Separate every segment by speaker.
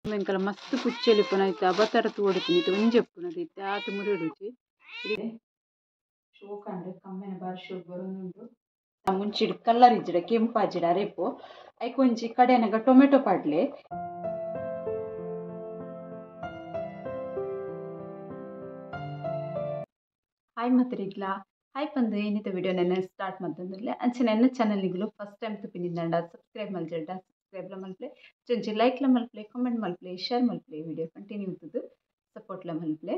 Speaker 1: వెనకాల మస్తు కుచ్చెలిపోనైతే అబతర తోడుతుంది ఇది ಒಂಜೆಪ್ಪುನದು ಆತು ಮುರಿಡುಜಿ ಶೋಕಂಡ್ ಕಮ್ಮೆನ ಬಾರಿ ಶೋಕ್ ಬರೋದುಂಟು ಮುಂಚಿಡ್ ಕಲ್ಲರ್ ಇಜ್ಜಿಡ ಕೆಂಪಾಜಿಡ ರೇಪು ಐಕೊಂಜಿ ಕಡೆನಗ ಟೊಮೆಟೊ ಪಾಡ್ಲೆ ಹಾಯ್ ಮಾತ್ರಿಗ್ಲಾ ಹಾಯ್ ಪಂದು ಏನಿತ ವಿಡಿಯೋ ನೆನ್ನೆ ಸ್ಟಾರ್ಟ್ ಮಾಡ್ತಂದಿರಲಿ ಅಂಚೆ ನನ್ನ ಚಾನಲ್ನಿಗಳು ಫಸ್ಟ್ ಟೈಮ್ ತುಪ್ಪಿನಿಂದ ಸಬ್ಸ್ಕ್ರೈಬ್ ಮಲ್ಜಲ್ಡ ಸಬ್ಸ್ಕ್ರೈಬ್ಲ ಮಲ್ಪ್ಲೆ ಚೊಂಚಿ ಲೈಕ್ಲ ಮಲ್ಪ್ಲೆ ಕಾಮೆಂಟ್ ಮಲ್ಪ್ಲೆ ಶೇರ್ ಮಲ್ಪ್ಲೆ ವಿಡಿಯೋ ಕಂಟಿನ್ಯೂ ಇರ್ತದೆ ಸಪೋರ್ಟ್ಲ ಮಲ್ಪ್ಲೆ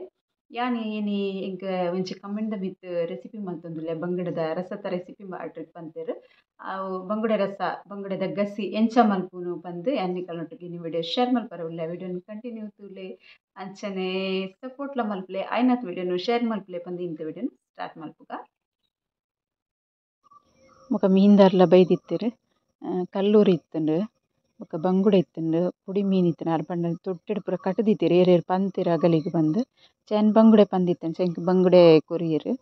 Speaker 1: ಯಾನಿ ಏನಿ ಇಂಕ ಒಂಚಿ ಕಮೆಂಟ್ ಮಿತ್ ರೆಸಿಪಿ ಮಲ್ತೊಂದುಲ್ಲೆ ಬಂಗಡದ ರಸದ ರೆಸಿಪಿ ಮಾಡ್ರಿ ಪಂತೇರು ಅವು ಬಂಗುಡೆ ರಸ ಬಂಗುಡೆದ ಗಸಿ ಎಂಚ ಮಲ್ಪುನು ಪಂದು ಯಾನಿ ಕಲ್ನೊಟ್ಟಿಗೆ ನೀವು ವಿಡಿಯೋ ಶೇರ್ ಮಲ್ಪರವುಲ್ಲ ವಿಡಿಯೋನ ಕಂಟಿನ್ಯೂ ತೂಲೆ ಅಂಚನೆ ಸಪೋರ್ಟ್ಲ ಮಲ್ಪ್ಲೆ ಐನತ್ ವಿಡಿಯೋನು ಶೇರ್ ಮಲ್ಪ್ಲೆ ಪಂದು ಇಂಥ ವಿಡಿಯೋನು ಸ್ಟಾರ್ಟ್ ಮಲ್ಪುಗ ಮುಖ ಮೀನ್ದಾರ್ಲ ಬೈದಿತ್ತರು ಕಲ್ಲೂರು ಇತ್ತಂಡು ఒక ಬಂಗುಡೆ ಇತ್ತಂಡು ಪುಡಿ ಮೀನು ಇತ್ತನ ಅರ್ಪಂಡ ತೊಟ್ಟೆಡು ಪೂರ ಕಟ್ಟದಿತ್ತೀರು ಏರೇರು ಪಂತಿರು ಅಗಲಿಗೆ ಬಂದು ಚೈನ್ ಬಂಗುಡೆ ಪಂದಿತ್ತಂಡು ಚೆಂಕ್ ಬಂಗುಡೆ ಕೊರಿಯರು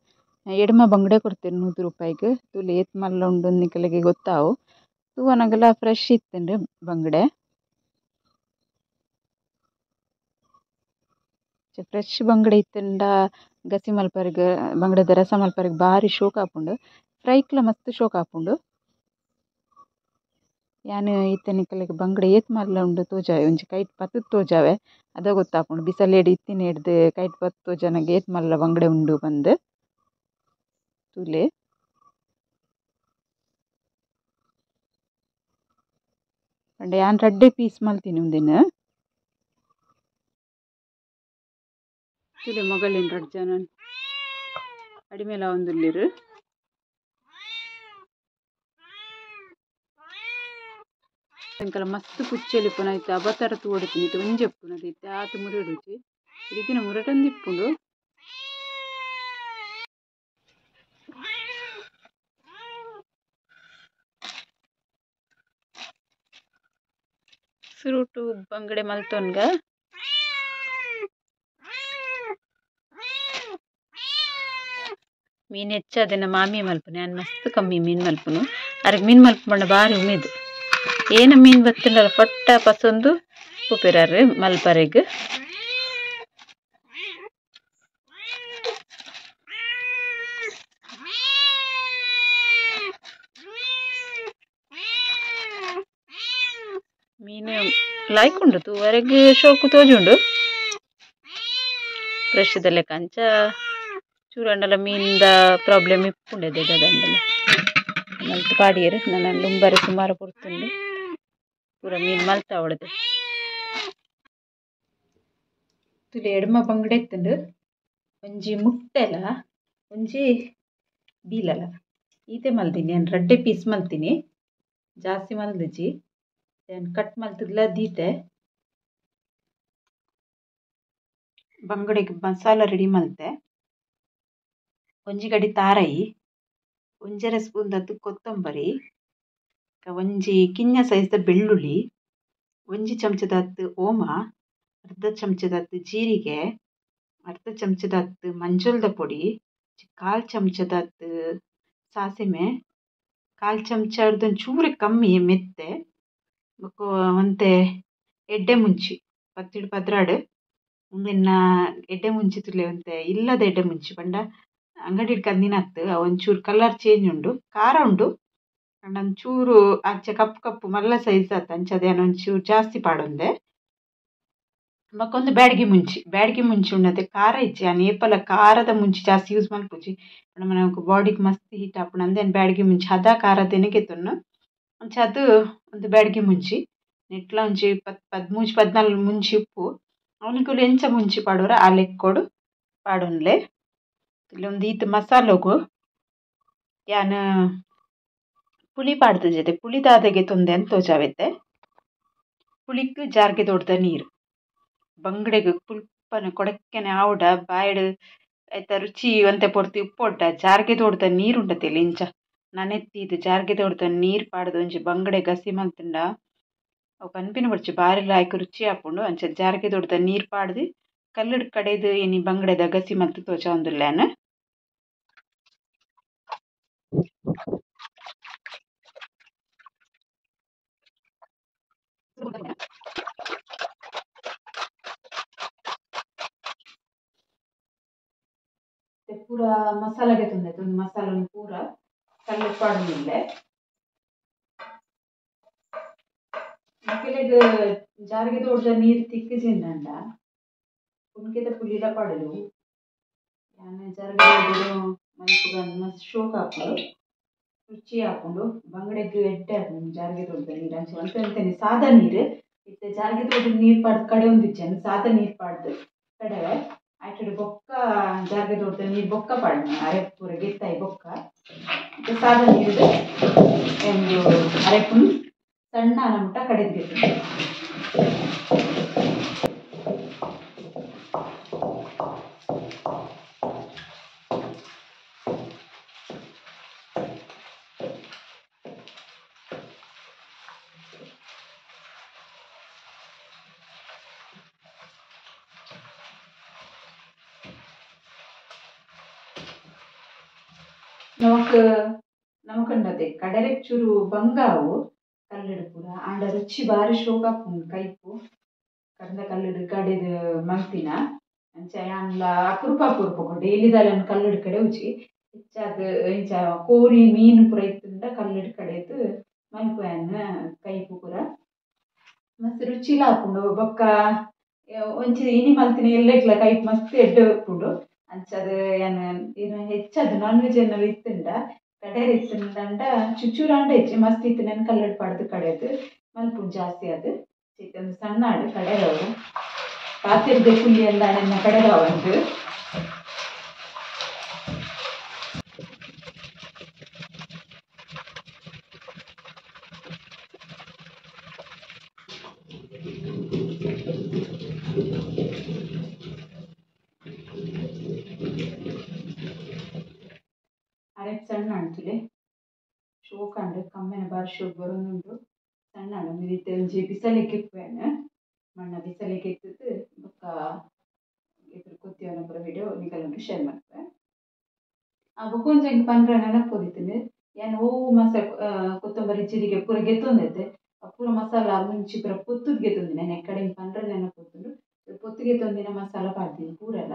Speaker 1: ಎಡಮ ಬಂಗುಡೆ ಕೊಡ್ತೀರು ₹100 ತುಲೆ ಏತ್ ಮಲ್ಲ ಉಂಡು ನಿಕಲಿಗೆ ಗೊತ್ತಾವು ತೂವನಗಲ ಫ್ರೆಶ್ ಇತ್ತಂಡು ಬಂಗುಡೆ ಫ್ರೆಶ್ ಬಂಗುಡೆ ಇತ್ತಂಡ ಗಸಿ ಮಲ್ಪರಿಗೆ ಬಂಗುಡೆದ ರಸ ಮಲ್ಪರಿಗೆ ಭಾರಿ ಶೋಕ್ ಆಪುಂಡು ಫ್ರೈಕ್ಲ ಮಸ್ತ್ ಶೋಕ್ ಆಪುಂಡು ಯಾನು ಇತ್ತನಿಕಲಿಗೆ ಬಂಗುಡೆ ಏತ್ ಮಲ್ಲ ಉಂಡು ತೋಜಾವೆ ಒಂಜಿ ಕೈಟ್ ಪತ್ತು ತೋಜಾವೆ ಅದ ಗೊತ್ತಾಪುಂಡು ಬಿಸಲೇಡು ಇತ್ತಿನ ಹಿಡ್ದು ಕೈಟ್ ಪತ್ತು ತೋಜನಗೆ ಏತ್ ಮಲ್ಲ ಬಂಗುಡೆ ಉಂಡು ಬಂದು ತುಲೆ ಪಂಡ ಯಾನ್ ರಡ್ಡೆ ಪೀಸ್ ಮಲ್ತೀನಿ ಒಂದಿನ ತುಲೆ ಮೊಗಲಿನ ರಡ್ ಜನ ಅಡಿಮೇಲ ಒಂದುಲ್ಲಿರು వెనకాల మస్తు కుచ్చెలిపోనైతే అబతర తోడుతుంది ఇది ಒಂಜೆಪ್ಪುನದು ಇತ್ತೆ ಆತು ಮುರಿಡುಜಿ ಇದಕ್ಕಿನ ಮುರಟಂದು ಇಪ್ಪುಂಡು ಸುರುಟು ಬಂಗಡೆ ಮಲ್ತೊನ್ಗ ಮೀನು ಹೆಚ್ಚಾದೆನ ಮಾಮಿ ಮಲ್ಪುನೆ ನಾನು ಮಸ್ತ್ ಕಮ್ಮಿ ಮೀನು ಮಲ್ಪುನು ಅರ್ಗೆ ಮೀನು ಮಲ್ಪುಂಡ ಭಾರಿ ಉಮೇದು ಏನ ಮೀನು ಬತ್ತಿಂಡಲ್ಲ ಪೊಟ್ಟ ಪಸೊಂದು ಉಪ್ಪಿರಾರು ಮಲ್ಪರೆಗ್ ಮೀನು ಲೈಕ್ ಉಂಡು ತೂವರೆಗ್ ಶೋಕು ತೋಜುಂಡು ಫ್ರೆಶ್ದಲ್ಲೇ ಕಂಚ ಚೂರಂಡಲ ಮೀನಿಂದ ಪ್ರಾಬ್ಲಮ್ ಇಪ್ಪುಂಡೆದ ದಂಡಲ ಮಲ್ತು ಪಾಡಿಯರು ನನ್ನ ಲುಂಬರೆ ಸುಮಾರು ಕೊಡ್ತುಂಡು ಪೂರ ಮೀನು ಮಲ್ತ ಅವಳದು ತುಲೆ ಎಡಮ ಬಂಗುಡೆ ಎತ್ತುಂಡು ಒಂಜಿ ಮುಟ್ಟೆಲ ಒಂಜಿ ಬೀಲಲ ಈತೆ ಮಲ್ತೀನಿ ನಾನು ರಡ್ಡೆ ಪೀಸ್ ಮಲ್ತೀನಿ ಜಾಸ್ತಿ ಮಲ್ದಿಜಿ ನಾನು ಕಟ್ ಮಲ್ತಿದ್ಲ ದೀತೆ ಬಂಗುಡೆಗೆ ಮಸಾಲ ರೆಡಿ ಮಲ್ತೆ ಒಂಜಿ ಗಡಿ ತಾರಾಯಿ ಒಂಜರೆ ಸ್ಪೂನ್ ದತ್ತು ಕೊತ್ತಂಬರಿ ಒಂಜಿ ಕಿನ್ನ ಸೈಜ್ದ ಬೆಳ್ಳುಳ್ಳಿ ಒಂಜಿ ಚಮಚದತ್ತು ಓಮ ಅರ್ಧ ಚಮಚದತ್ತು ಜೀರಿಗೆ ಅರ್ಧ ಚಮಚದತ್ತು ಮಂಜುಳದ ಪೊಡಿ ಕಾಲು ಚಮಚದತ್ತು ಸಾಸಿಮೆ ಕಾಲು ಚಮಚ ಹಿಡ್ದೊಂದು ಚೂರು ಕಮ್ಮಿ ಮೆತ್ತೆ ಒಂತೆ ಎಡ್ಡೆ ಮುಂಚಿ ಪತ್ತಿಡು ಪದ್ರಾಡು ಮುಂದಿನ ಎಡ್ಡೆ ಮುಂಚಿ ತುಲೆ ಒಂತೆ ಇಲ್ಲದ ಎಡ್ಡೆ ಮುಂಚಿ ಪಂಡ ಅಂಗಡಿ ಕಂದಿನತ್ತು ಒಂಚೂರು ಕಲರ್ ಚೇಂಜ್ ಉಂಡು ಖಾರ ಉಂಡು ಅಂಡ್ ಒಂಚೂರು ಆಚೆ ಕಪ್ಪು ಕಪ್ಪು ಮಲ್ಲ ಸೈಜ್ ಆತ ಅಂಚದೇನು ಒಂಚೂರು ಜಾಸ್ತಿ ಪಾಡೊಂದೆ ಮಕ್ಕೊಂದು ಬ್ಯಾಡ್ಗಿ ಮುಂಚಿ ಉಣ್ಣತೆ ಖಾರ ಇಚ್ಚಿ ಆ ಏಪಲ ಖಾರದ ಮುಂಚಿ ಜಾಸ್ತಿ ಯೂಸ್ ಮಲ್ಪುಜಿ ನಮಕ್ ಬಾಡಿಗೆ ಮಸ್ತ್ ಹೀಟ್ ಆಪುಂಡು ಅಂದೇನು ಬ್ಯಾಡ್ಗಿ ಮುಂಚಿ ಹದ ಖಾರದೇನೆ ಕೆತ್ತುನ್ನು ಅಂಚ ಅದು ಒಂದು ಬ್ಯಾಡ್ಗಿ ಮುಂಚಿ ನೆಟ್ಲ ಒಂಜಿ 13-14 ಮುಂಚಿ ಉಪ್ಪು ಅವನಿಗೂ ಎಂಚ ಮುಂಚಿ ಪಾಡೋರ ಆ ಲೆಕ್ಕೋಡು ಪಾಡೊನ್ಲೆ ಇಲ್ಲಿ ಒಂದು ಈತ ಮಸಾಲೋಗು ಯಾನ್ ಪುಳಿ ಪಾಡ್ದು ಜೊತೆ ಪುಳಿ ದಾದಗೆ ತೊಂದೆ ಅಂತ ತೋಜಾವೆತ್ತೆ ಪುಳಿಕ್ ಜಾರ್ಗೆ ದೊಡ್ಡ ನೀರು ಬಂಗಡೆಗೆ ಪುಲ್ಪನ ಕೊಡಕ್ಕೆನೆ ಆವುಡ ಬಾಯ್ಡ್ ಆಯ್ತ ರುಚಿ ಒಂತೆ ಪೊರ್ತಿ ಉಪ್ಪೊಡ್ಡ ಜಾರ್ಗೆ ದೊಡ್ಡ ನೀರು ಉಂಡತಿಲ್ಲ ಇಂಚ ನನೆತ್ತಿದು ಜಾರ್ಗೆ ದೊಡ್ಡ ನೀರು ಪಾಡ್ದು ಒಂಜಿ ಬಂಗಡೆ ಗಸಿ ಮಲ್ತುಂಡ ಅವು ಕನ್ಪಿನ ಬರ್ಚಿ ಬಾರಿ ಲಾಯ್ಕ್ ರುಚಿ ಆಪುಂಡು ಅಂಚ ಜಾರ್ಗೆ ದೊಡ್ಡ ನೀರು ಪಾಡ್ದು ಕಲ್ಲಡ್ ಕಡೆದು ಏನಿ ಬಂಗಡೆದ ಗಸಿ ಮಲ್ತು ತೋಜ ಒಂದುಲ್ಲೇನ ಪೂರ ಮಸಾಲೆಗೆ ತಂದೈತೆ ಒಂದು ಮಸಾಲನ್ನು ಪೂರ ಕಲ್ಲಕ್ಕೆ ಪಾಡೋದಿಲ್ಲ ಮಕ್ಕಳಿಗೆ ಜಾರಿಗೆ ತೋಡ್ದ ನೀರು ತಿಕ್ಕಿಸಿಂದಂಡ ಉನ್ಕೆದ ಪುಲಿಲ ಪಾಡಲು ನಾನು ಜಾರಿಗೆ ತೋಡು ಮಸ್ತ್ ಶೋಕ್ ಹಾಕೊಂಡು ರುಚಿ ಹಾಕೊಂಡು ಬಂಗಡೆಗೆ ಎಡ್ಡೆ ಹಾಕೊಂಡು ಜಾರಿಗೆ ತೋಡ್ದ ನೀರು ಹಂಚಿ ಅಂತ ಹೇಳ್ತೇನೆ ಸಾದಾ ನೀರು ಇತ್ತೆ ಜಾರಿಗೆ ತೋಡು ನೀರು ಪಾಡ್ದು ಕಡೆ ಒಂದಿಚ್ಚೇನು ಸಾದಾ ನೀರು ಪಾಡ್ದು ಕಡೆವೆ ಆಯ್ತು ಬೊಕ್ಕ ಜಾರಿಗೆ ತೋಡ್ದ ನೀರು ಬೊಕ್ಕ ಪಾಡ್ನ ಅರೆ ಪೂರ ಗೆತ್ತಾಯಿ ಬೊಕ್ಕ ಮತ್ತೆ ಸಾದಾ ನೀರು ಒಂದು ಅರೆಪುನ್ ಸಣ್ಣ ನಮಟ ಕಡೆದ್ಬೇಕು ನಮಕಂಡದೆ ಕಡಲೆ ಚೂರು ಬಂಗಾವು ಕಲ್ಲಡು ಪೂರ ಆಂಡ ರುಚಿ ಬಾರಿ ಶೋಕ ಆಪುಂಡು ಕೈಪು ಕಂದ ಕಲ್ಲಡು ಕಡೆದು ಮಲ್ತಿನ ಅಂಚ ಯಾನ್ಲ ಅಪುರೂಪ ಡೈಲಿ ದಾಲನ್ ಕಲ್ಲಡು ಕಡೆ ಉಚಿ ಹೆಚ್ಚಾದ ಇಂಚ ಕೋರಿ ಮೀನು ಪೂರ ಇತ್ತುಂಡ ಕಲ್ಲಡು ಕಡೆದು ಮಲ್ಪುಯಾನ ಕೈಪು ಪೂರ ಮಸ್ತ್ ರುಚಿಲ ಆಪುಂಡು ಬೊಕ್ಕ ಒಂಚಿ ಇನಿ ಮಲ್ತಿನ ಎಲ್ಲೆಟ್ಲ ಕೈಪು ಮಸ್ತ್ ಎಡ್ಡೆ ಉಪ್ಪುಂಡು ಅಂಚದ ಏನು ಹೆಚ್ಚದು ನಾನ್ ವೆಜ್ ಏನಾರು ಇತ್ತುಂಡ ಕಡೆರ್ ಇತ್ತುಂಡ ಚುಚ್ಚೂರಾಂಡ ಹೆಚ್ಚಿ ಮಸ್ತ್ ಇತ್ತು ನೆನ್ ಕಲ್ಲಡು ಪಡ್ದು ಕಡೆದು ಮಲ್ಪುಂಡು ಜಾಸ್ತಿ ಅದು ಒಂದು ಸಣ್ಣ ಆಡು ಕಡೆದವರು ಪಾತಿರ್ದೆ ಪುಲ್ಲಿ ಎಲ್ಲ ನನ್ನ ಕಡೆದವಂದು ಅರೆಪ್ ಸಣ್ಣ ಅಣ್ತುಲೆ ಶೋಕ್ ಅಂಡು ಕಮ್ಮೆನ ಬಾರಿ ಶೋಕ್ ಬರೋದುಂಡು ಸಣ್ಣ ಅಣ್ಣ ಮಿರಿತೆ ಒಂಜಿ ಬಿಸಲಿಗೆ ಇಪ್ಪೇನು ಮಣ್ಣ ಬಿಸಲಿಗೆ ಎತ್ತುದು ಬೊಕ್ಕ ಇದ್ರ ಕೊತ್ತಿಯವನ ಪೂರ ವಿಡಿಯೋ ನಿಕಲನ್ನು ಶೇರ್ ಮಾಡ್ತೇವೆ ಆ ಬೊಕ್ಕ ಒಂಜಿ ಪಂಡ್ರೆ ನೆನಪೋದಿತ್ತಂದು ಏನು ಕೊತ್ತಂಬರಿ ಜೀರಿಗೆ ಪೂರ ಗೆತ್ತೊಂದೈತೆ ಪೂರ ಮಸಾಲ ಮುಂಚಿ ಪೂರ ಪೊತ್ತುದು ಗೆತ್ತೊಂದಿನ ನಾನು ಎಕ್ಕಡೆ ಪಂಡ್ರೆ ನೆನಪೋತುಂಡು ಪೊತ್ತು ಗೆತ್ತೊಂದಿನ ಮಸಾಲ ಪಾಡ್ತೀನಿ ಪೂರೆಲ್ಲ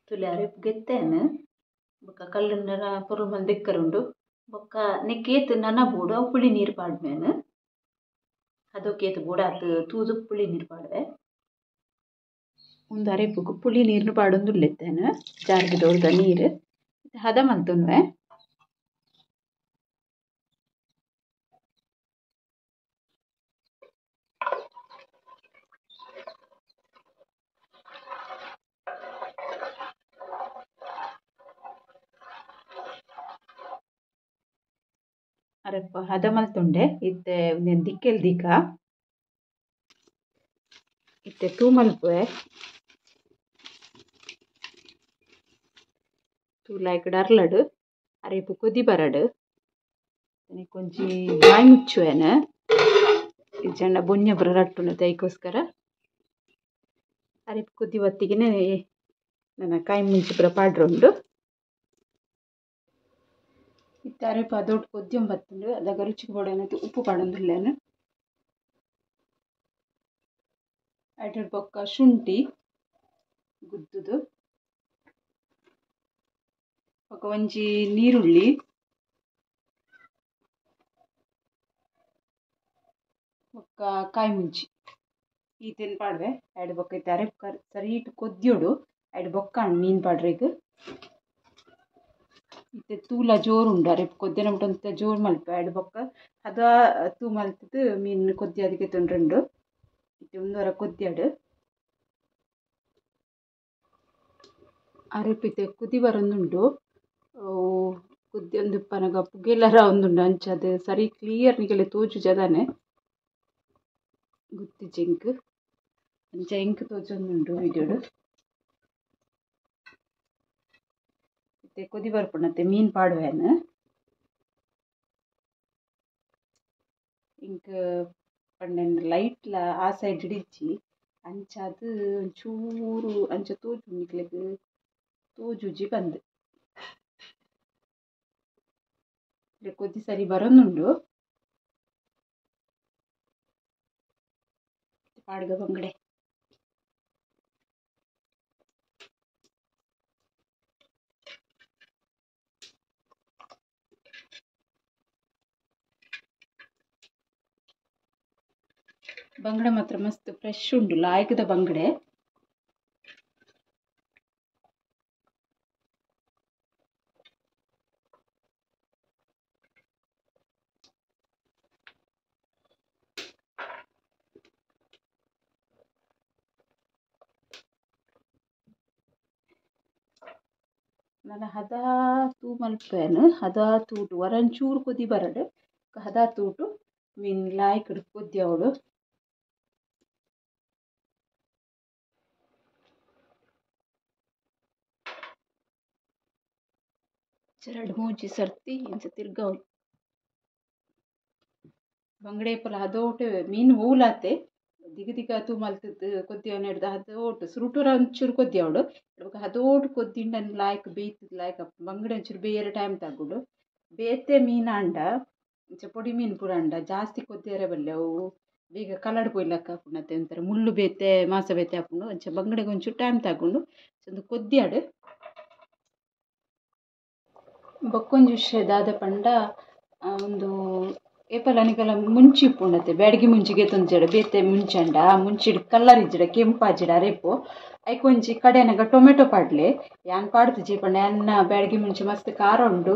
Speaker 1: ತುಲೆ ಅರೆಪ್ ಗೆತ್ತೇನು ಬೊಕ್ಕ ಕಲ್ಲುಂಡ ಪೊರ್ಲು ಮಲ್ ದೆಕ್ಕರುಂಡು ಬೊಕ್ಕ ನೆಕ್ಕೇತು ನನ ಬೂಡು ಅವು ಪುಳಿ ನೀರು ಪಾಡ್ಮೇನು ಅದಕ್ಕೇತು ಬೂಡಾತು ತೂದು ಪುಳಿ ನೀರು ಪಾಡ್ವೆ ಒಂದು ಅರೆಪುಗು ಪುಳಿ ನೀರು ಪಾಡೊಂದುಲ್ಲೆತ್ತೇನು ಜಾರಿಗೆ ತೋಡ್ದ ನೀರು ಹದ ಮಲ್ತೊನ್ವೆ ಅರೆಪ್ಪ ಹದ ಮಲ್ತೊಂಡೆ ಇತ್ತೆ ಒಂದೇನು ದಿಕ್ಕೆಲ್ ದಿಕ್ಕ ಇತ್ತೆ ತೂ ಮಲ್ಪುವೆ ತೂಲ ಇಕಡೆ ಅರ್ಲಡು ಅರೆಪು ಕೊದಿ ಬರಡು ಕೊಂಚಿ ಬಾಯಿ ಮುಚ್ಚುವೇನು ಇಜ್ಜಂಡ ಬೊಂಜ ಪುರ ರಟ್ಟುಂಡು ದೈಕೋಸ್ಕರ ಅರೆಪು ಕೊದಿ ಹೊತ್ತಿಗೆ ನನ್ನ ಕಾಯಿ ಮುಂಚಿ ಪುರ ಪಾಡ್ರುಂಡು ಇತ್ತೆ ಅರೆಪು ಅದೊಟ್ಟು ಕೊದ್ಯಂ ಬತ್ತುಂಡು ಅದಾಗ ರುಚಿಗೆ ಬೋಡನೈತೆ ಉಪ್ಪು ಪಾಡೊಂದುಲ್ಲೇನು ಐಟಡ್ ಬೊಕ್ಕ ಶುಂಠಿ ಗುದ್ದುದು ಬೊಕ್ಕ ಒಂಜಿ ನೀರುಳ್ಳಿ ಬೊಕ್ಕ ಕಾಯಿ ಮುಂಚಿ ಈತೆನ್ ಪಾಡ್ವೆ ಐಡ್ ಬೊಕ್ಕ ಇತ್ತೆ ಅರೆಪ್ ಸರೀಟ್ ಕೊದ್ಯೋಡು ಐಡ್ ಬೊಕ್ಕ ಮೀನು ಪಾಡ್ರೆಗ್ ಇತ್ತೆ ತೂಲ ಜೋರು ಉಂಡು ಅರೆಪ್ ಕೊದ್ದಿನ ಮುಟ್ಟಂತ ಜೋರು ಮಲ್ಪೆ ಐಡ್ ಬೊಕ್ಕ ಅದ ತೂ ಮಲ್ತದು ಮೀನು ಕೊದ್ದಿ ಅದಕ್ಕೆ ತೊಂಡ್ರೆಂಡು ಇತ್ತೆ ಒಂದುವರ ಕೊದ್ದಿಯಾಡು ಅರೆಪ್ ಇತ್ತೆ ಕುದಿ ಬರೊಂದುಂಡು ಕುದ್ದಿ ಒಂದು ಪನಗ ಪುಗೆಲ್ಲರ ಒಂದುಂಡು ಅಂಚದು ಸರಿ ಕ್ಲಿಯರ್ ನಿಗಲೆ ತೋಜು ಜದಾನೆ ಗುತ್ತಿ ಜಿಂಕ್ ಅಂಚ ಇಂಕ್ ತೋಜೊಂದುಂಡು ವಿಡಿಯೋಡು ಮತ್ತೆ ಕೊದಿ ಬರ್ಪುಂಡತ್ತೆ ಮೀನ್ ಪಾಡುವೆನ್ ಇಂಕ್ ಪಂಡೆನ್ ಲೈಟ್ಲ ಆ ಸೈಡ್ ಇಡಿಚ್ಚಿ ಅಂಚ ಅದು ಒಂಚೂರು ಅಂಚ ತೋಜು ನಿಕ್ಲೆಗ್ ತೋಜುಜಿ ಬಂದು ಕೊದ್ದಿ ಸರಿ ಬರೋನುಂಡು ಪಾಡ್ಗ ಬಂಗಡೆ ಬಂಗಡೆ ಮಾತ್ರ ಮಸ್ತ್ ಫ್ರೆಶ್ ಉಂಡು ಲಾಯ್ಕದ ಬಂಗಡೆ ನಾನು ಹದಾ ತೂ ಮಲ್ಪೇನು ಹದಾ ತೂಟು ವರಂಚೂರು ಕೊದಿ ಬರಡು ಹದಾ ತೂಟು ಮೀನ್ ಲಾಯ್ಕಡು ಕೊದ್ದಿ ಅವಳು ಎರಡು ಮೂಜಿ ಸರ್ತಿ ಇಂಚ ತಿರ್ಗವಳು ಬಂಗಡೆ ಪಲ ಹದೋಟು ಮೀನು ಹೂಲಾತೆ ದಿಗ ದಿಗ ತೂ ಮಲ್ತದ್ದು ಕೊದ್ದಿಯವನ ಹಿಡ್ದು ಹದೋಟು ಸುರುಟುರ ಒಂಚೂರು ಕೊದ್ದಿ ಅವಳು ಹದೋಟು ಕೊದ್ದಿಂಡನ್ ಲಾಯ್ಕ್ ಬೇಯ್ತದ ಲಾಯ್ಕ್ ಬಂಗಡೆ ಒಂಚೂರು ಬೇಯರ ಟೈಮ್ ತಗುಡು ಬೇತೆ ಮೀನಾಂಡ ಇಂಚ ಪೊಡಿ ಮೀನು ಪೂರ ಅಂಡ ಜಾಸ್ತಿ ಕೊದ್ದಿಯರೆ ಬಲ್ಲೆ ಅವು ಬೇಗ ಕಲಡ್ ಪೋಯ್ಲಕ್ಕ ಹಾಪುಂಡತ್ತೆ ಒಂಥರ ಮುಳ್ಳು ಬೇತೆ ಮಾಸ ಬೇತೆ ಹಾಪುಂಡು ಅಂಚ ಬಂಗಡೆಗೆ ಒಂಚೂರು ಟೈಮ್ ತಗೊಂಡು ಒಂದು ಕೊದ್ದಿಯಾಡು ಬೊಕ್ಕೊಂಜಿ ವಿಷಯ ದಾದ ಪಂಡ ಒಂದು ಏಪಲ ಅನಿಕಲ ಮುಂಚಿ ಇಪ್ಪುಂಡತ್ತೆ ಬ್ಯಾಡಗಿ ಮುಂಚಿಗೆ ತೊಂಜೆಡ ಬೇತೆ ಮುಂಚಂಡ ಮುಂಚಿಡ್ ಕಲ್ಲರ್ ಇಜ್ಜಿಡ ಕೆಂಪಾಜಿಡ ರೇಪು ಐಕೊಂಜಿ ಕಡೆನಗ ಟೊಮೆಟೊ ಪಾಡ್ಲೆ ಯಾನ್ ಪಾಡ್ದು ಜೀಪಂಡ ಯಾನ್ನ ಬ್ಯಾಡಗಿ ಮುಂಚಿ ಮಸ್ತ್ ಖಾರ ಉಂಡು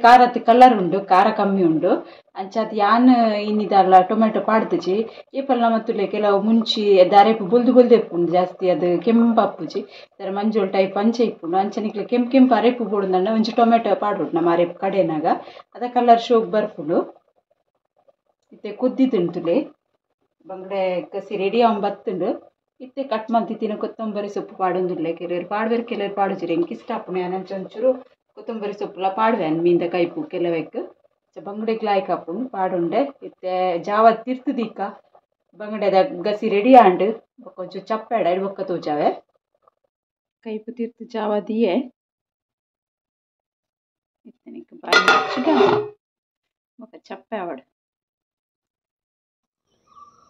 Speaker 1: ಖಾರತ್ ಕಲ್ಲರ್ ಉಂಡು ಖಾರ ಕಮ್ಮಿ ಉಂಡು ಅಂಚಾದ್ ಯಾನ್ ಇನ್ನಿದಲ್ಲ ಟೊಮೆಟೊ ಪಾಡ್ದುಜಿ ಏಪಲ ಮತ್ತುಲೆ ಕೆಲವು ಮುಂಚಿ ದಾರೇಪು ಬೊಲ್ದು ಬೊಲ್ದು ಇಪ್ಪುಂಡು ಜಾಸ್ತಿ ಅದು ಕೆಂಪಪ್ಪುಜಿ ಇದರ ಮಂಜೋಲ್ ಟೈಪ್ ಅಂಚೆ ಇಪ್ಪುಂಡು ಅಂಚನಿಕ್ಲೆ ಕೆಂಪು ಅರೆಪು ಬೋಡುಂದಂಡ ಒಂಚಿ ಟೊಮೆಟೊ ಪಾಡ್ಬಿಟ್ಟು ನಮ್ಮ ಅರೆಪು ಕಡೆನಾಗ ಅದ ಕಲ್ಲರ್ ಶೋಕ್ ಬರ್ಪುಂಡು ಇತ್ತೆ ಕುದ್ದಿದ್ದುಂಟುಲೆ ಬಂಗಡೆ ಕಸಿ ರೆಡಿ ಅವನ್ ಬತ್ತುಂಡು ಇತ್ತೆ ಕಟ್ ಮಲ್ತಿತ್ತಿನ ಕೊತ್ತಂಬರಿ ಸೊಪ್ಪು ಪಾಡೊಂದುಲ್ಲೆ ಕೆಲವರು ಪಾಡ್ವೆರ್ ಕೆಲವರು ಪಾಡುಜಿರು ಎಂಕ್ ಇಷ್ಟ ಆಪುಂಡು ಯಾನಂಚ ಒಂಚೂರು ಕೊತ್ತಂಬರಿ ಸೊಪ್ಪುಲ ಪಾಡ್ವೆನ್ ಮೀನ್ದ ಕೈಪು ಕೆಲವೆಕ್ ಬಂಗಡೆಗ್ ಲಾಯ್ಕ್ ಆಪುಂಡು ಪಾಡುಂಡೆ ಇತ್ತೆ ಜಾವ ತಿರ್ತುದಿಕ್ಕ ಬಂಗಡೆದ ಗಸಿ ರೆಡಿ ಆಂಡ್ ಒಂಚೂರು ಚಪ್ಪೆಡ ಇಡ್ ಬೊಕ್ಕ ತೋಜಾವೆ ಕೈಪು ತಿರ್ತು ಜಾವ ದಿಯೆ ಇತ್ತೆ ಬಾಯಿ ಮುಚ್ಚಿಡ ಬೊಕ್ಕ ಚಪ್ಪೆ ಆವಡು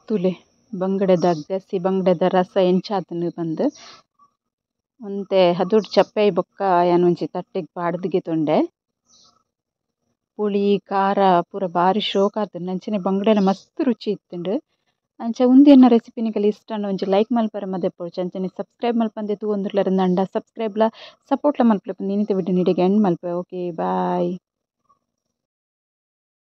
Speaker 1: ತುಲೆ ಬಂಗಡೆದ ಗಸಿ ಬಂಗಡೆದ ರಸ ಎಂಚಾತನು ಬಂದು ಒಂತೆ ಹದೋಡು ಚಪ್ಪೆ ಬೊಕ್ಕ ಯಾನ್ ಒಂಜಿ ತಟ್ಟೆಗ್ ಪಾಡ್ದಿಗೆ ತೊಂಡೆ ಪುಳಿ ಖಾರ ಪೂರ ಬಾರಿ ಶೋಕ್ ಆತುಂಡು ಅಂಚನೆ ಬಂಗಡೆಲ ಮಸ್ತ್ ರುಚಿ ಇತ್ತುಂಡು ಅಂಚ ಉಂದೆನ ರೆಸಿಪಿ ನಿಕಲೆ ಇಷ್ಟ ಅಂಡ ಒಂಜಿ ಲೈಕ್ ಮಲ್ಪರೆ ಮದೆಪೊಡು ಅಂಚನೆ ಸಬ್ಸ್ಕ್ರೈಬ್ ಮಲ್ಪಂದೆ ತೂವೊಂದುರ್ಲರ ಅಂಡ ಸಬ್ಸ್ಕ್ರೈಬ್ಲ ಸಪೋರ್ಟ್ಲ ಮಲ್ಪಲೆ ಇನ್ನಿತ ವಿಡಿಯೋ ನಿಡೆಗೆ ಎಂಡ್ ಮಲ್ಪೆ ಓಕೆ ಬಾಯ್.